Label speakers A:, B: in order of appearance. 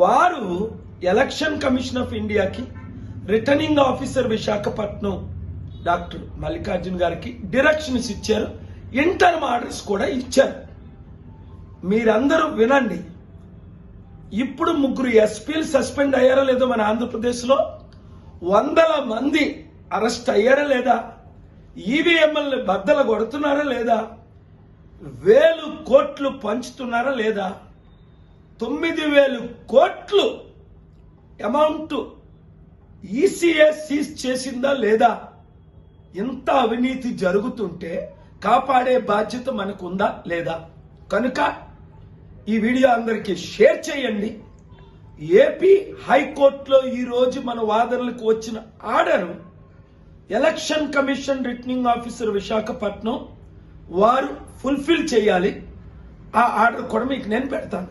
A: వారు election commission of ఇండియాకి returning officer Visakhapatnam doctor Mallikarjun గారికి డైరెక్షన్స్ ఇచ్చారు, ఇంటర్మ్ ఆర్డర్స్ కూడా ఇచ్చారు. మీరందరూ వినండి. ఇప్పుడు 3 ఎస్పీలు సస్పెండ్ అయ్యారా లేదో మన ఆంధ్రప్రదేశ్లో, 100 మంది అరెస్ట్ అయ్యారా లేదా, ఈవీఎంఎల్ని బద్దలు కొడుతున్నారా లేదా, 1000 కోట్లు పంచుతున్నారా లేదా, 9000 కోట్లు అమౌంట్ ఈసీఏ సీజ్ చేసిందా లేదా, ఇంత అవినీతి జరుగుతుంటే కాపాడే బాధ్యత మనకుందా లేదా? కనుక ఈ వీడియో అందరికీ షేర్ చేయండి. ఏపీ హైకోర్టులో ఈ రోజు మన వాదనలకు వచ్చిన order election commission returning officer Visakhapatnam వారు ఫుల్ఫిల్ చేయాలి. ఆ ఆర్డర్ కూడా మీకు నేను పెడతాను.